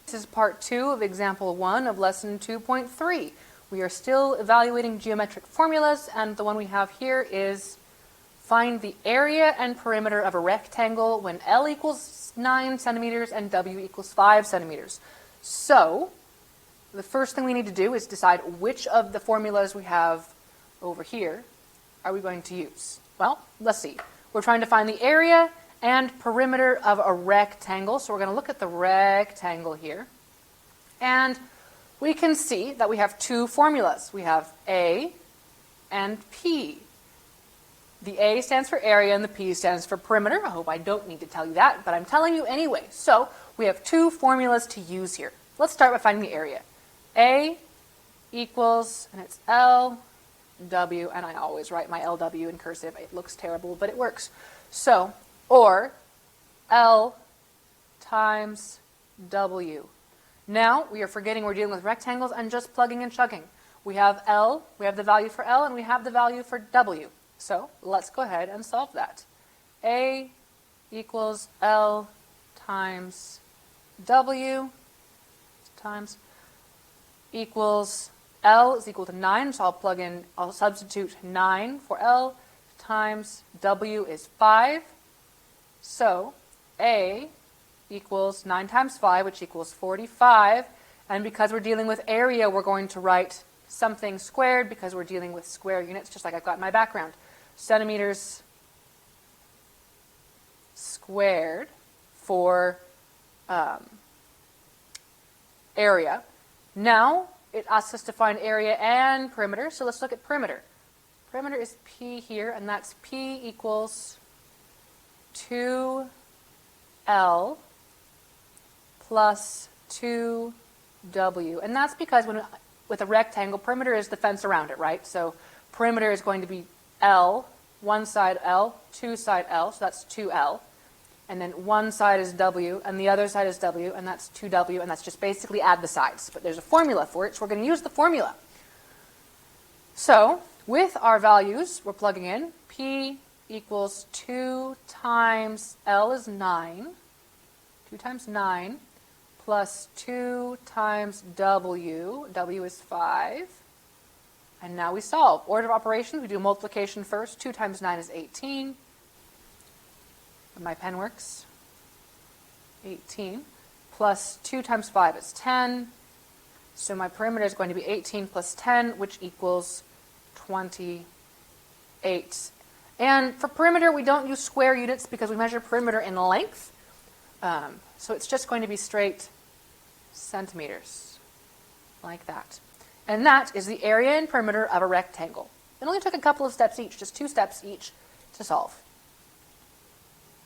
This is part 2 of example 1 of lesson 2.3. We are still evaluating geometric formulas, and the one we have here is find the area and perimeter of a rectangle when L equals 9 centimeters and W equals 5 centimeters. So, the first thing we need to do is decide which of the formulas we have over here are we going to use. Well, let's see. We're trying to find the area and perimeter of a rectangle. So we're going to look at the rectangle here. And we can see that we have two formulas. We have A and P. The A stands for area and the P stands for perimeter. I hope I don't need to tell you that, but I'm telling you anyway. So we have two formulas to use here. Let's start by finding the area. A equals, and it's L, W, and I always write my LW in cursive. It looks terrible, but it works. So, or L times W. Now, we are forgetting we're dealing with rectangles and just plugging and chugging. We have L, we have the value for L, and we have the value for W. So, let's go ahead and solve that. A equals L times W times equals L is equal to 9, so I'll substitute 9 for L times W is 5. So A equals 9 times 5, which equals 45. And because we're dealing with area, we're going to write something squared because we're dealing with square units, just like I've got in my background. Centimeters squared for area. Now, it asks us to find area and perimeter, so let's look at perimeter. Perimeter is P here, and that's P equals 2L plus 2W. And that's because with a rectangle, perimeter is the fence around it, right? So perimeter is going to be L, one side L, two side L, so that's 2L. And then one side is W, and the other side is W, and that's 2W, and that's just basically add the sides. But there's a formula for it, so we're going to use the formula. So, with our values, we're plugging in. P equals 2 times L is 9. 2 times 9 plus 2 times W. W is 5. And now we solve. Order of operations, we do multiplication first. 2 times 9 is 18. My pen works. 18 plus 2 times 5 is 10. So my perimeter is going to be 18 plus 10, which equals 28. And for perimeter, we don't use square units because we measure perimeter in length. So it's just going to be straight centimeters, like that. And that is the area and perimeter of a rectangle. It only took a couple of steps each, just 2 steps each to solve.